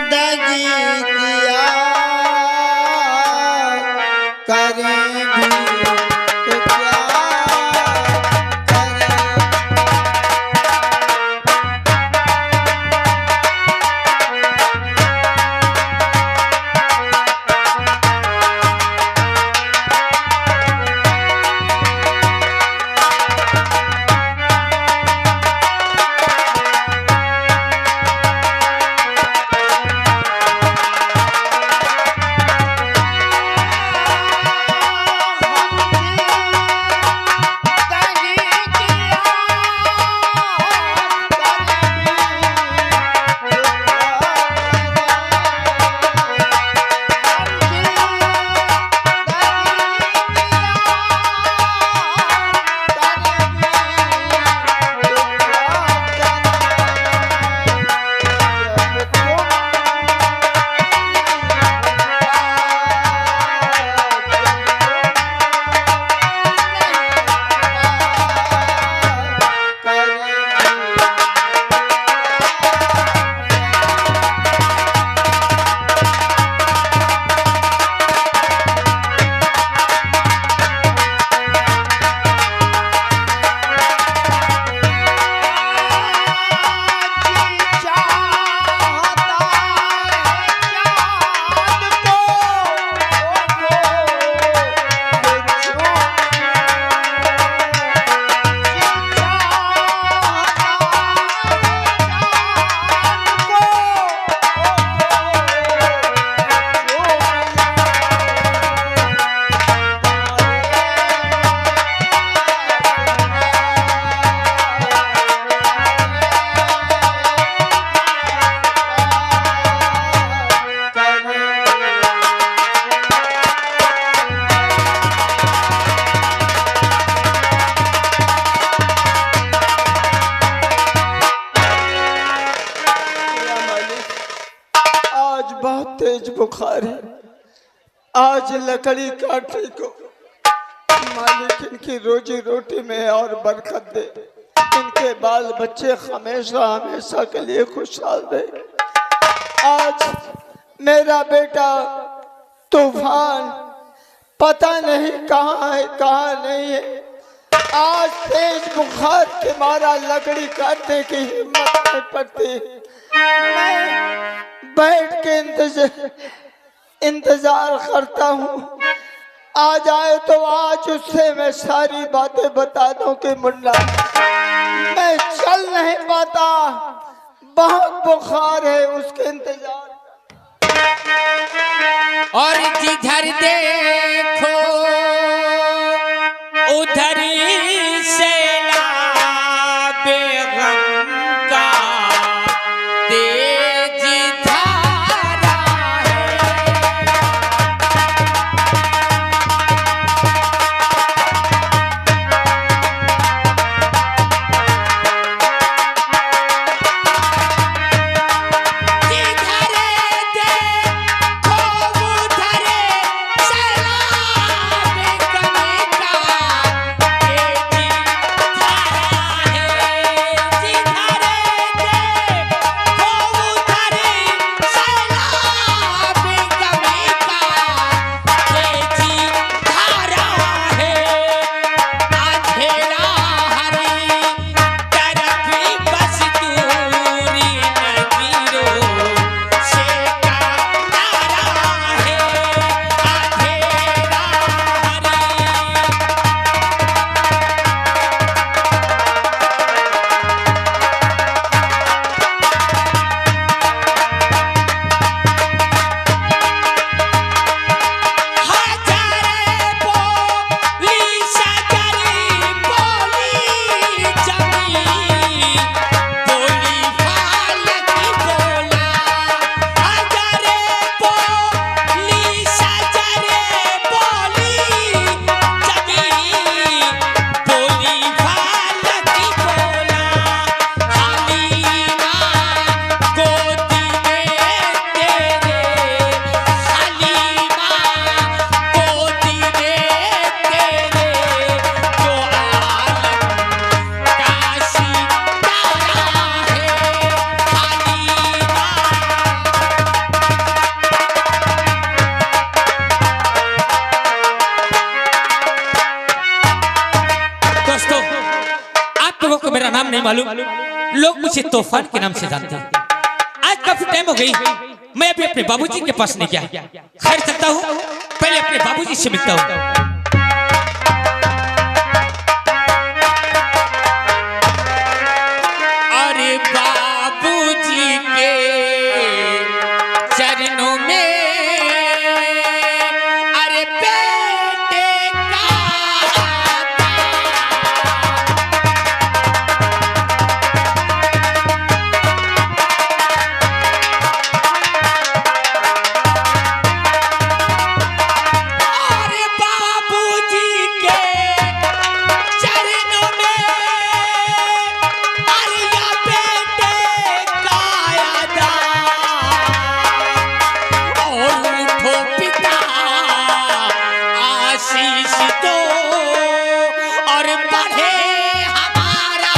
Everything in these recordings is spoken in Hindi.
दगी दिया करें भी तो क्या करें। बहुत तेज बुखार है। आज लकड़ी काटने को मालिक इनकी रोजी रोटी में और बरकत दे, इनके बाल बच्चे हमेशा हमेशा के लिए खुशहाल रहे। आज मेरा बेटा तूफान पता नहीं कहाँ है कहाँ नहीं है। आज तेज बुखार के मारा लकड़ी काटने की हिम्मत नहीं पड़ती। मैं बैठ के इंतजार करता हूँ, आ जाए तो आज उससे मैं सारी बातें बता दूं कि मुन्ना मैं चल नहीं पाता, बहुत बुखार है, उसके इंतजार। और जिधर देखो उधर से बेगम का तेज धारा है। जिधर देखो उधर से मालूम, लोग मुझे तूफान के नाम से जानते हैं। आज काफी टाइम हो गई, मैं अभी अपने बाबूजी के पास नहीं गया। खैर चलता हूँ, पहले अपने बाबूजी से मिलता हूँ। अरे बाबूजी के चरणों में अरे बेटे का अरे बाबूजी के चरणों में अरे या बेटे का यादा और उठो पिता आशीष दो और बढ़े हमारा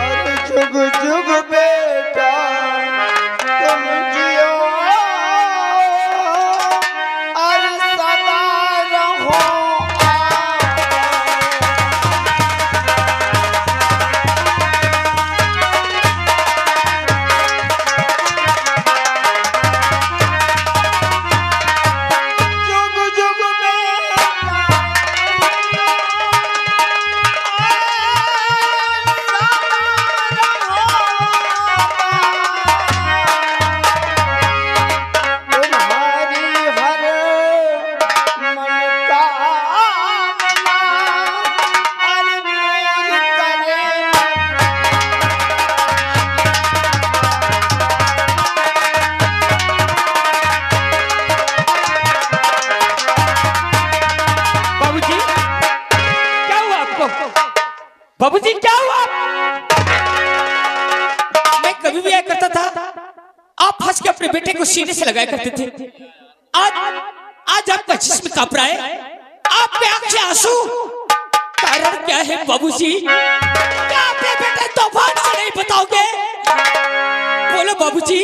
और जुग जुग बेटा तुम जियो और सदा रहो जुग जुग तुम्हारी हर मनोकामना पूर्ण करे बाबूजी क्या हुआ आपको? बाबूजी क्या हुआ? मैं कभी भी आया करता था, आप हंस के अपने बेटे को सीने से लगाया करते थे। आज आज आपका जिस्म कांप रहा है, आपके आंख से आंसू। कारण क्या है बाबूजी? क्या अपने बेटे तूफान से नहीं बताओगे? बोलो बाबूजी।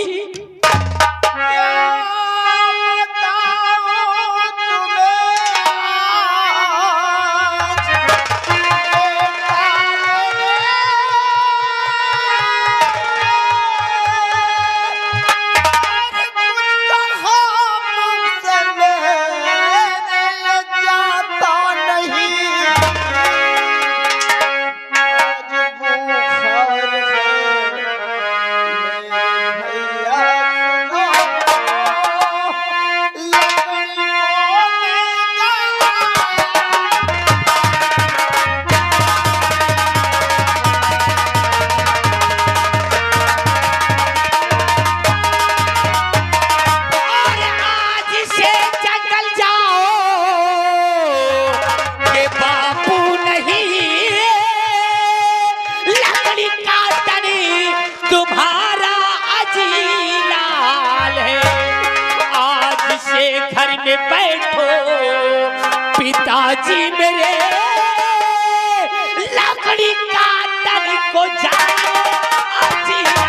तुम्हारा अजीलाल है, आज से घर में बैठो पिताजी मेरे, लकड़ी का तन को जाओ अजीलाल।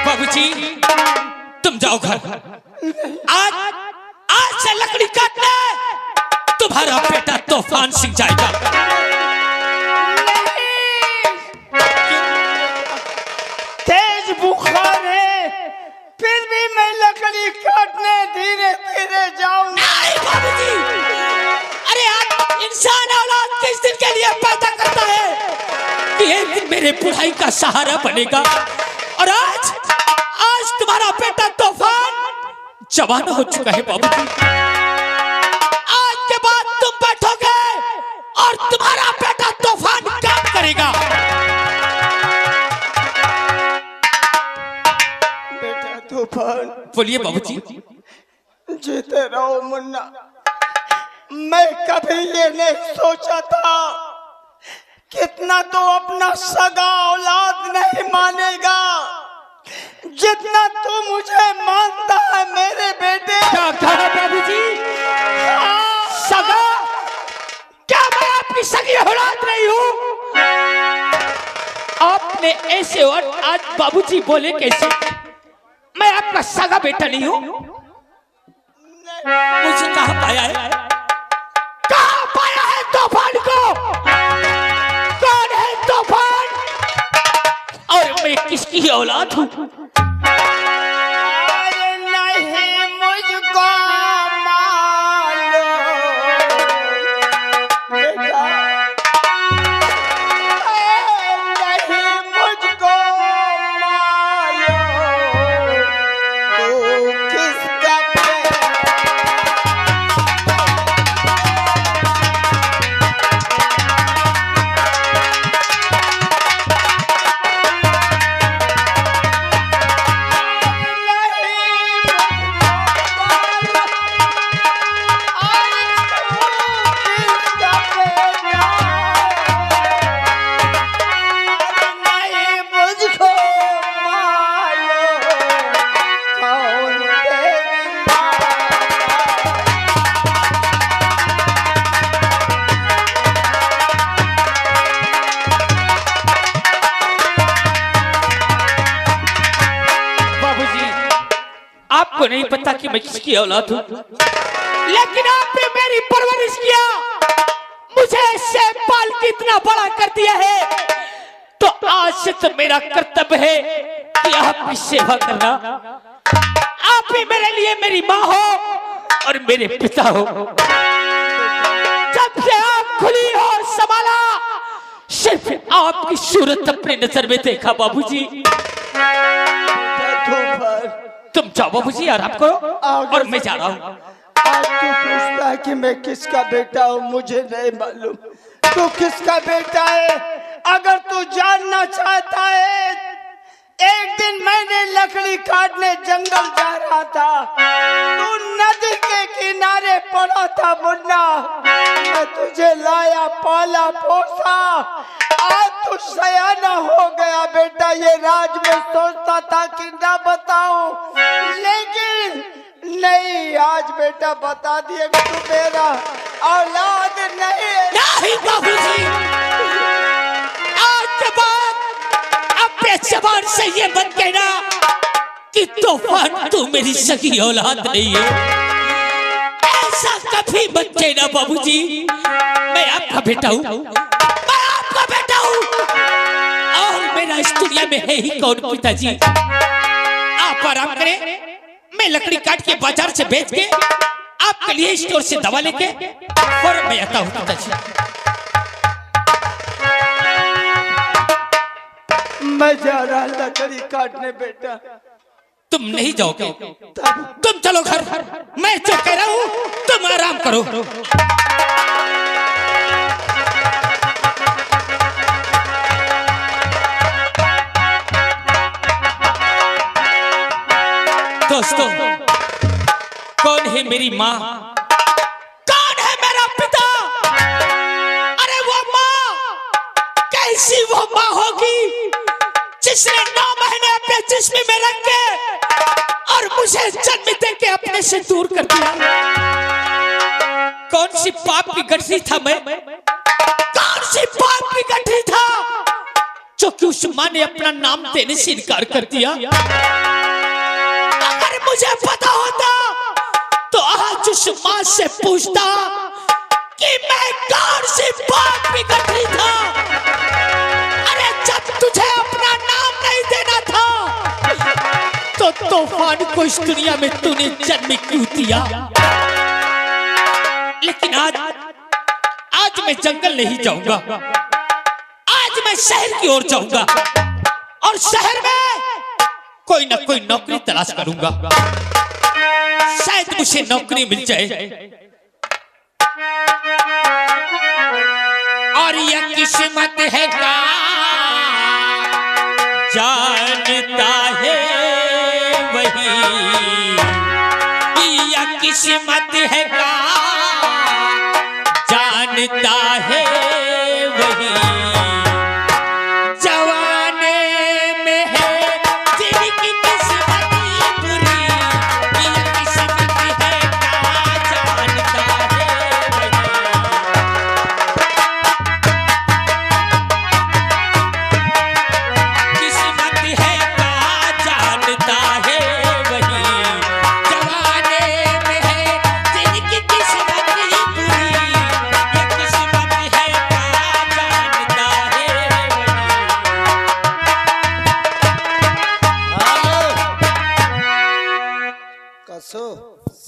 बाबूजी तुम जाओ घर, आज से लकड़ी काटने तुम्हारा बेटा तूफान सीख जाएगा। तेज बुखार है, फिर भी मैं लकड़ी काटने धीरे धीरे जाऊंगा। नहीं बाबूजी, अरे आज इंसान औलाद किस दिन के लिए पैदा करता है कि एक दिन मेरे बुढ़ाई का सहारा बनेगा। और आज तुम्हारा बेटा तूफान जवान हो चुका है बाबूजी। आज के बाद तुम बैठोगे और तुम्हारा बेटा तूफान काम करेगा। बेटा तूफान, बोलिए बाबूजी। जीते रहो मुन्ना। मैं कभी ये नहीं सोचा था कितना तो अपना सगा औलाद नहीं मानेगा जितना तू मुझे मानता है मेरे बेटे। क्या कहा बाबूजी? सगा? क्या मैं आपकी सगी औलाद नहीं हूं? आपने ऐसे और आज बाबूजी बोले कैसे? मैं आपका सगा बेटा नहीं हूं? मुझे कहां पाया है? कहां पाया है तूफान को? कौन है तूफान? और मैं किसकी औलाद हूं? नहीं मुझको मालूम बेटा, नहीं मुझको मालूम तू किसका आपको नहीं पता कि मैं किसकी औलाद हूं, लेकिन आपने मेरी परवरिश किया, मुझे ऐसे पाल के इतना बड़ा कर दिया है, तो आज से तो मेरा कर्तव्य है कि आपकी सेवा करना। आप ही मेरे लिए मेरी माँ हो और मेरे पिता हो। जब से आप खुली और संभाला, सिर्फ आपकी सूरत अपनी नजर में देखा बाबूजी। तुम जाओ बाबूजी, आराम करो और मैं जा रहा हूँ। आज तू पूछता है कि मैं किसका बेटा हूँ, मुझे नहीं मालूम तू किसका बेटा है। अगर तू जानना चाहता है, एक दिन मैंने लकड़ी काटने जंगल जा रहा था, तू नदी के किनारे पड़ा था मुन्ना, मैं तुझे लाया पाला पोसा, आज तू सयाना हो गया बेटा। ये राज में सोचता था कि ना बताऊं, लेकिन नहीं, आज बेटा बता दिया कि तू मेरा औलाद नहीं है। नहीं बाबूजी, आज के बाद अपने जबान से ये मत कहना कि तूफान तू मेरी सगी औलाद नहीं है। ऐसा कभी मत कहना बाबूजी। मैं आपका बेटा हूँ, मैं आपका बेटा हूँ, और मेरा इस दुनिया में है ही कौन पिताजी। आप आराम करें, मैं लकड़ी काट के बाजार से बेच के आपके लिए स्टोर से दवा लेके और मैं आता हूँ पिताजी। मैं जा रहा लकड़ी काटने बेटा। तुम नहीं जाओगे, तुम चलो घर, मैं जो कह रहा हूँ तुम आराम करो। दोस्तों, कौन है मेरी माँ, कौन है मेरा पिता? अरे वो माँ, कैसी वो माँ होगी जिसने 9 महीने अपने जिस्म में रख के और मुझे जन्म दे के अपने से दूर कर दिया। कौन सी पाप की गठरी था मैं, कौन सी पाप की गठरी था जो कि उस माँ ने अपना नाम देने से इनकार कर दिया। मुझे पता होता तो आज उस माँ से पूछता कि मैं कौन सी बात भी गठरी था। अरे जब तुझे अपना नाम नहीं देना था तो तूफान को इस दुनिया में तूने जन्म क्यों दिया। लेकिन आज मैं जंगल नहीं जाऊंगा, आज मैं शहर की ओर जाऊंगा और शहर में कोई ना कोई नौकरी तलाश करूंगा, शायद मुझे नौकरी मिल जाए। और यह किस्मत है का जानता है वही, यह किस्मत है का जानता है वही।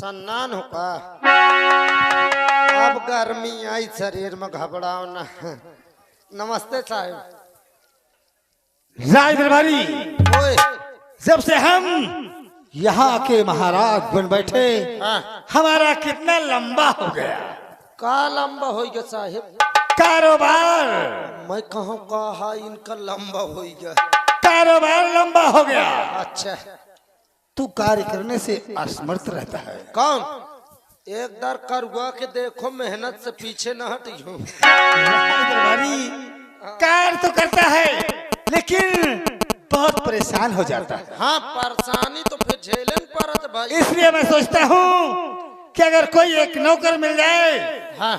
सन्नान हो का अब गर्मी आई शरीर में घबराओ ना। नमस्ते साहब। राज दरबारी, ओए जब से हम यहाँ के महाराज बन बैठे हाँ हमारा कितना लंबा हो गया का लंबा हो गया साहब। कारोबार। मैं कहूँ कहा इनका लंबा हो गया। कारोबार लंबा हो गया। अच्छा तू कार्य करने से असमर्थ रहता है। कौन एक दर करुआ के देखो मेहनत से पीछे न हटी हूँ। राज दरबारी कार्य तो करता है लेकिन बहुत परेशान हो जाता है। हाँ परेशानी तो फिर झेलन पड़त भाई। इसलिए मैं सोचता हूँ कि अगर कोई एक नौकर मिल जाए हाँ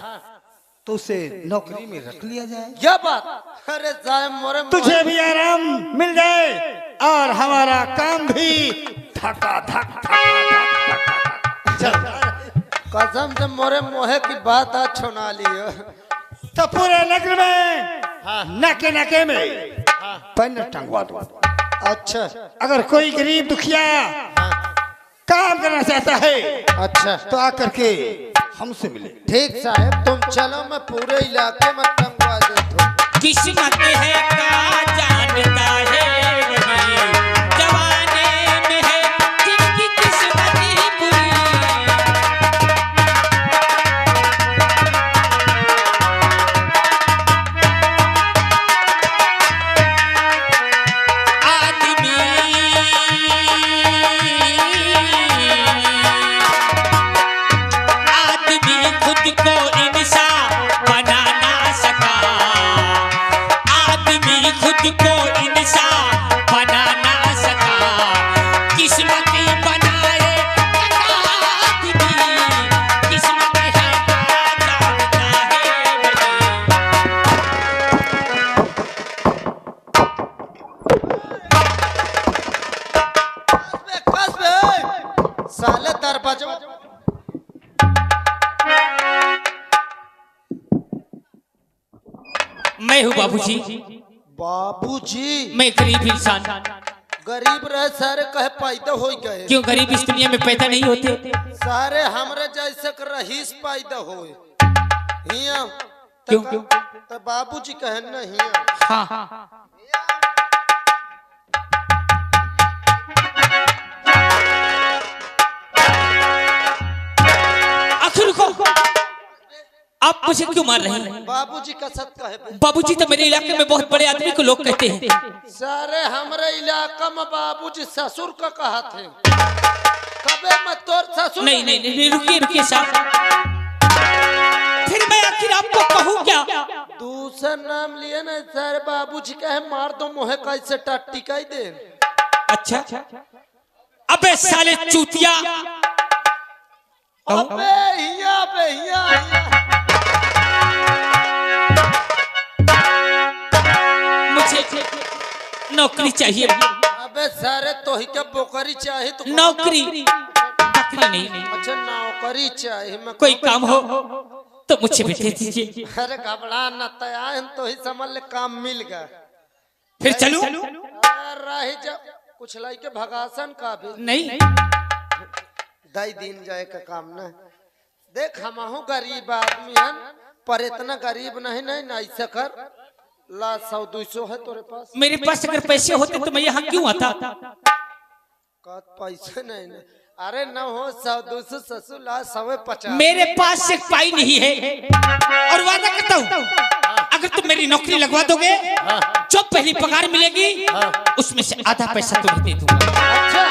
तो उसे नौकरी में रख लिया जाए। यह बात अरे साहब मोरे तुझे भी आराम मिल जाए और हमारा काम भी धका धक कसम से मोरे मोहे की बात आज छुना लियो। तो पूरे नगर में हाँ नाके नाके में पैन टंगवा दो। अच्छा अगर कोई गरीब दुखिया काम करना चाहता है अच्छा तो आकर के हमसे मिले। ठीक साहब तुम चलो मैं पूरे इलाके में टंगवा देता हूँ। किस्मत है का जानता है वही जवाने में है जिनकी किस्मत ही बुरी। आदमी खुद को इंसान बना ना सका। आदमी खुद को इंसान बना ना सका। किस्मत बनाए आदमी किस्मत है का जानता है वही। बस बे साले दरवाजा मैं हूँ बाबूजी। बाबूजी मैं गरीब इंसान। गरीब रहे सारे कहे पैदा हो गए। क्यों गरीब इस दुनिया में पैदा नहीं होते? सारे हमरे जैसे के रहीस पैदा होए हिया क्यों? तो बाबूजी कहे न हिया। हाँ आखिर को आप मुझे क्यों मार रहे हैं? बाबूजी का सत कहे बे। बाबूजी तो मेरे इलाके में बहुत बड़े आदमी को लोग कहते हैं। सारे हमरे इलाका में बाबूजी ससुर का कहा थे। कबे मैं तोर ससुर नहीं नहीं नहीं रुकिए रुकिए साहब। फिर मैं आखिर आपको कहूँ क्या? दूसरा नाम लिए ना सारे बाबूजी कहे मार दो मोहे कैसे टिकाई दे। अच्छा अबे साले चूतिया। अबे हिया बे हिया मुझे नौकरी चाहिए। अबे सारे तो ही क्या बोकरी चाहिए तो नौकरी नौकरी नहीं। अच्छा नौकरी चाहिए मैं कोई काम हो तो मुझे भी दे दीजिए। अरे घबरा न तैयार तो ही समझ ले काम मिल गया। फिर चलूं? रही जब कुछ लाई के भगासन का भी नहीं दाई दिन जाए का काम न देख। हम गरीब आदमी हन पर इतना गरीब नहीं नहीं ऐसा कर ला 100-200 है तोरे पास। मेरे पास अगर पैसे होते तो मैं यहाँ क्यों आता? का पैसे नहीं न अरे न हो 100-200 ससुर ला 150। मेरे पास एक पाई नहीं है और वादा करता हूँ अगर तुम मेरी नौकरी लगवा दोगे जो पहली पगार मिलेगी उसमें से आधा पैसा तुम्हें दे दूंगा। अच्छा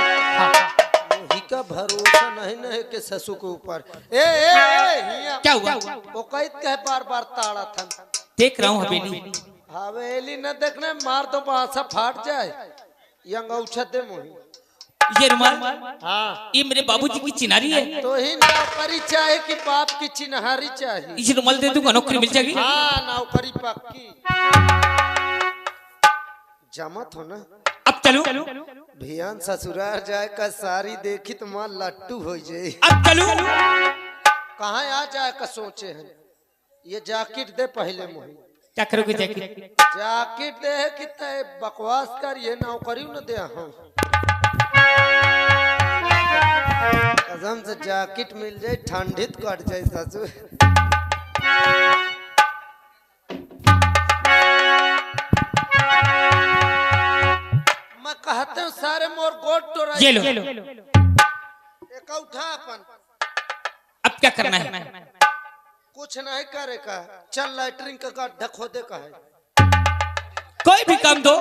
वही का भरोसा नहीं न है के ससुर के ऊपर। ए हिया क्या हुआ? वो कैद कहे बार बार ताड़ा था। देख रहा हूँ हवेली। हवेली न देखने मार दो बांसा फाट जाए। ये अंगूठा दे मोही। ये रुमाल हाँ ये मेरे बाबूजी की चिनारी है। तो ही नौकरी चाहे कि बाप की चिन्हारी चाहिए। ये रुमाल दे दूंगा नौकरी मिल जाएगी। हाँ नौकरी पक्की। जमत हो ना अब चलो भियान ससुराल जाए का सारी देखी तो मां लट्टू हो जाए। अब चलो कहाँ आ जाए का सोचे हैं। ये जैकेट दे पहले मोही। क्या करोगे जैकेट? जैकेट दे है कि तय बकवास कर ये नौकरी न दे। हाँ कसम से जैकेट मिल जाए ठंडित कट जाए सासू। मैं कहते हूँ सारे मोर गोट तो ये लो एक उठा अपन। अब क्या करना है? कुछ नहीं करे का, चल लैटरिन का गड्ढा खोदे का है। कोई भी काम दो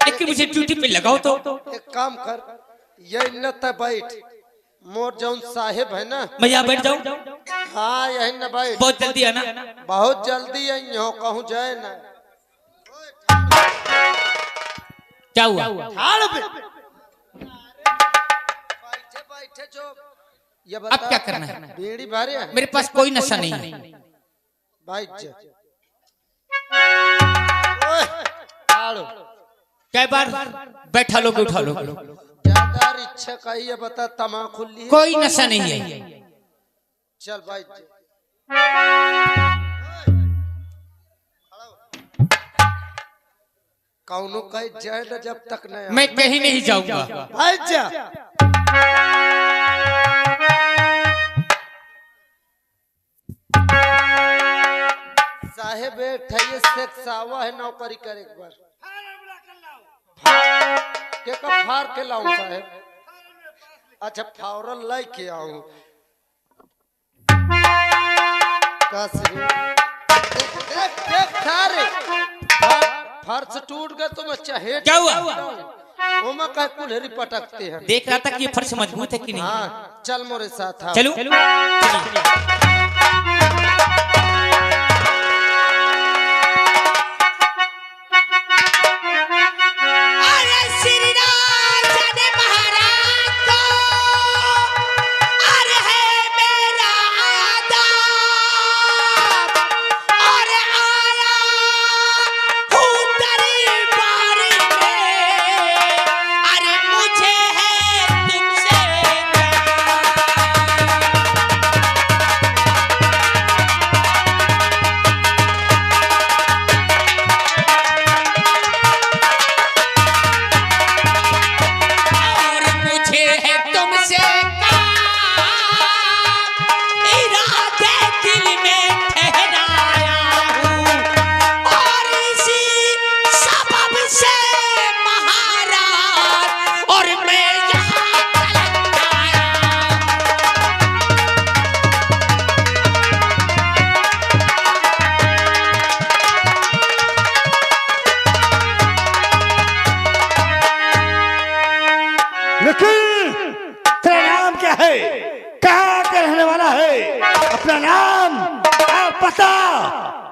लेकिन मुझे ड्यूटी पे लगाओ तो। एक काम कर, यही न त बैठ, मोर जौन साहेब है ना, मैं यहाँ बैठ जाऊँ? हाँ यही न बैठ। बहुत जल्दी आना। बहुत जल्दी है, यहाँ कहूँ जाए ना। क्या हुआ? बैठे बैठे जो ये बता, अब क्या करना है? बीड़ी भारी है? मेरे पास कोई नशा नहीं है। बैठ जा। कई बार बैठा लोगे उठा लोगे। ज्यादा इच्छा का ये बता, तमाकू ली? कोई नशा नहीं है। चल बैठ जा। कौनो कहीं जाए ना जब तक नहीं। मैं कहीं नहीं जाऊंगा। बैठ जा। साहेब ठैये सेक्सावा है, नौकरी करे एक बार। के का फार के लाऊं साहेब? अच्छा फावरल लाई के आऊं। देख सारे फर्श टूट गए तो मैं चाहे। क्या हुआ? वो मैं कह कुल्हरी पटकते हैं। देख रहा था कि ये फर्श मजबूत है कि नहीं। हाँ चल मोरे साथ आओ। चलो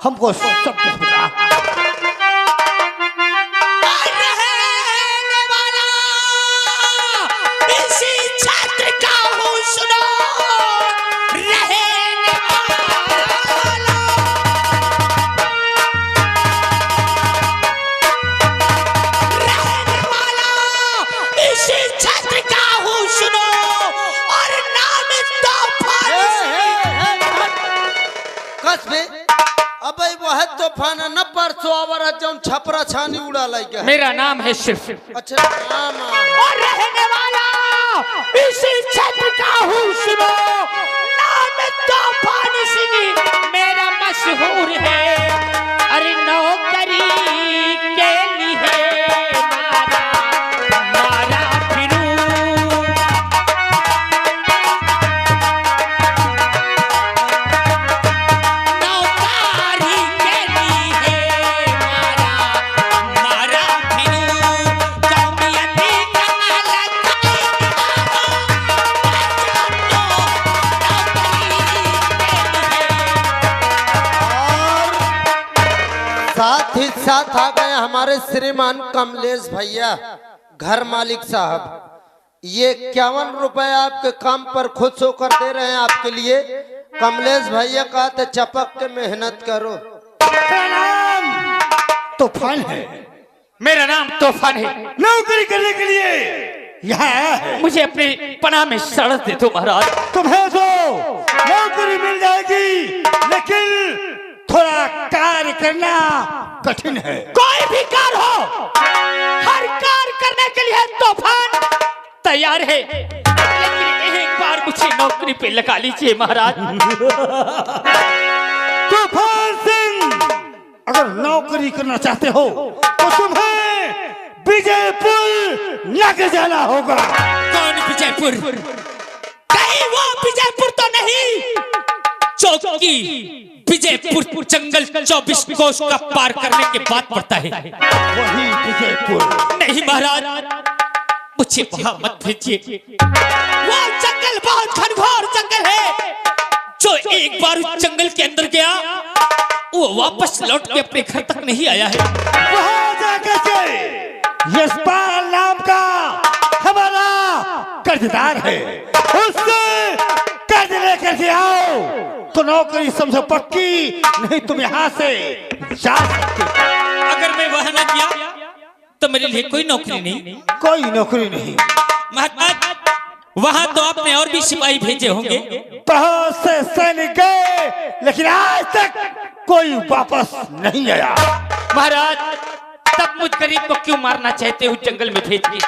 हमको सब कुछ बता। रहने वाला इसी छात्र का हूँ, सुनो रहने वाला। रहने वाला इसी छात्र का हूँ, सुनो और नाम कसबे अब वह तूफान न परसों आवारा जौन छपरा छानी उड़ा लाइक। मेरा नाम है सिर्फ। अच्छा नाम और रहने वाला इसी क्षेत्र का हूँ, सुनो नाम तूफान सिंह मेरा मशहूर है। अरे नौकरी के लिए मारा फिरूं, नौकरी के लिए मारा फिरूं, कौमियती का साथ ही साथ आ गए हमारे श्रीमान कमलेश भैया घर मालिक साहब। ये 51 रुपए आपके काम पर खुश होकर दे रहे हैं आपके लिए। कमलेश भैया कहते चपक के मेहनत करो। नाम तूफान है। मेरा नाम तूफान है। नौकरी करने के लिए यहाँ आया है। मुझे अपने पनाह में शरण दे दो महाराज। तुम्हें तो नौकरी मिल जाएगी, लेकिन थोड़ा कार्य करना कठिन है। कोई भी कार्य हो, हर कार्य करने के लिए तूफान तैयार है, लेकिन एक बार मुझे नौकरी पे लगा लीजिए महाराज। तूफान सिंह, अगर नौकरी करना चाहते हो तो तुम्हें विजयपुर लेके जाना होगा। कौन विजयपुर? कहीं वो विजयपुर तो नहीं चौकी विजयपुर जंगल 24 कोस का पार करने के बाद पड़ता है। वही विजयपुर। नहीं महाराज, मुझे वहां मत भेजिए। वो जंगल बहुत घनघोर जंगल है। जो एक बार उस जंगल के अंदर गया वो वापस लौट के अपने घर तक नहीं आया है। वहां जाकर के यशपाल नाम का हमारा कर्जदार है, उससे कर्ज लेकर के आओ तो नौकरी समझो पक्की, नहीं तुम यहाँ से जा सकते। अगर मैं वहां न गया तो मेरे लिए कोई नौकरी नहीं। कोई नौकरी नहीं। महाराज, वहां तो आपने और भी सिपाही भेजे होंगे। बहुत से सैनिक गए लेकिन आज तक कोई वापस नहीं आया। महाराज, तब मुझ गरीब को क्यों मारना चाहते हो जंगल में भेज के?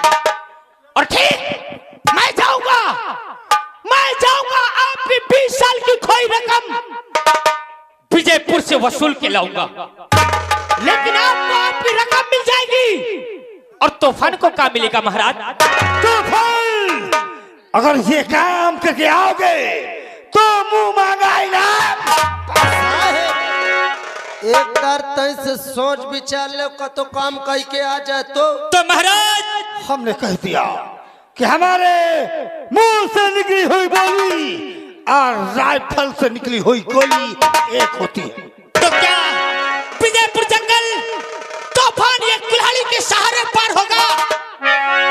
और ठीक, मैं जाऊंगा आपकी 20 साल की खोई रकम विजयपुर से वसूल के लाऊंगा, लेकिन आपको आपकी रकम मिल जाएगी। और तूफान को क्या मिलेगा महाराज? तूफान, अगर ये काम करके आओगे तो मुंह मांगा इनाम। एक बार तय से सोच विचार ले का तो काम कह के आ जाए तो महाराज, हमने कह दिया कि हमारे मुंह से निकली हुई बोली और राइफल से निकली हुई गोली एक होती है। तो क्या विजयपुर जंगल तूफान ये कुल्हाड़ी के सहारे पार होगा?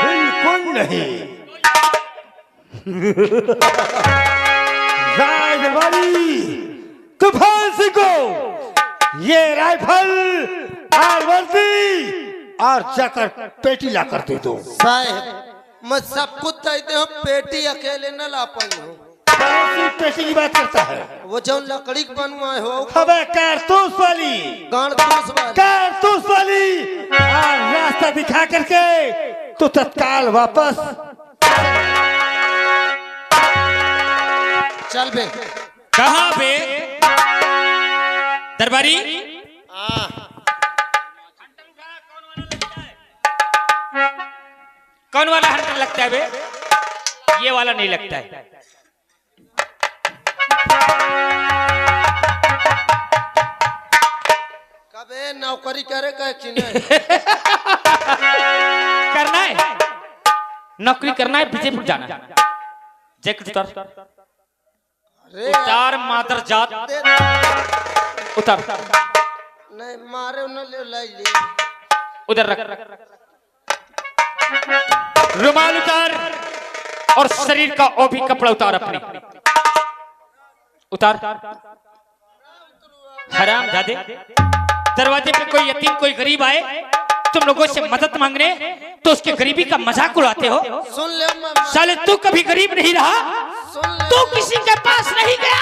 बिल्कुल नहीं। राजवाड़ी तूफान सिंह को ये राइफल और वर्दी और जाकर पेटी ला कर दे दो। साहब, मैं सब कुछ तय दे, पेटी अकेले न ला पाई हूँ। पेटी की बात करता है? वो जो लकड़ी बनवाए हो, हमें कारतूस वाली, कारतूस वाली और रास्ता दिखा करके तो तत्काल वापस चल बे। कहाँ बे? दरबारी, कौन वाला हंटर लगता है बे? ये वाला नहीं लगता है। कबे नौकरी करे का कि नहीं? करना है, नौकरी करना है, विजयपुर जाना है। जैकेट उतार मादर जात, उतार। नहीं मारे न ले उधर रख। रुमाल उतार और शरीर का वो भी कपड़ा उतार अपनी, उतार। हराम जादे, दरवाजे पे कोई यतीम कोई गरीब आए तुम लोगों से मदद मांगने तो उसके गरीबी का मजाक उड़ाते हो। सुन ले साले, तू कभी गरीब नहीं रहा, तू किसी के पास नहीं गया।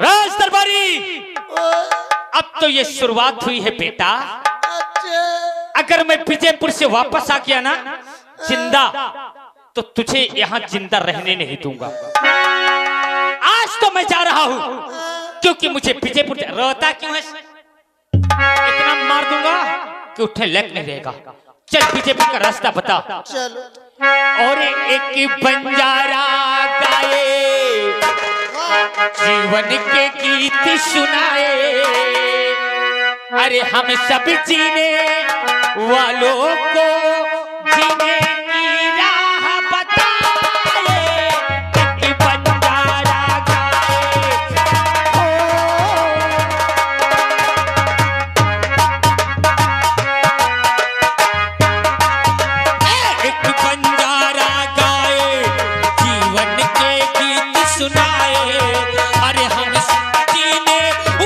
राज दरबारी, अब तो ये शुरुआत हुई है बेटा। अगर मैं विजयपुर से वापस आ गया ना जिंदा, तो तुझे यहाँ जिंदा रहने नहीं दूंगा। आज तो मैं जा रहा हूँ क्योंकि मुझे विजयपुर रोता क्यों है? इतना मार दूंगा कि उठने लायक नहीं रहेगा। चल विजयपुर का रास्ता बता। चलो। और एक बंजारा गाए, जीवन के गीत सुनाए, अरे हम सब जीने वालों को जीने की राह बताए। एक बंजारा गाए, एक बंजारा गाए, जीवन के गीत सुनाए, अरे हम जीने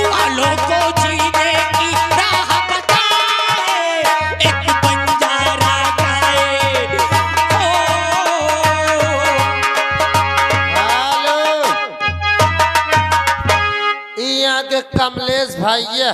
वालों को जीने की राह बताए। एक बंजारा गाए, यहाँ के कमलेश भैया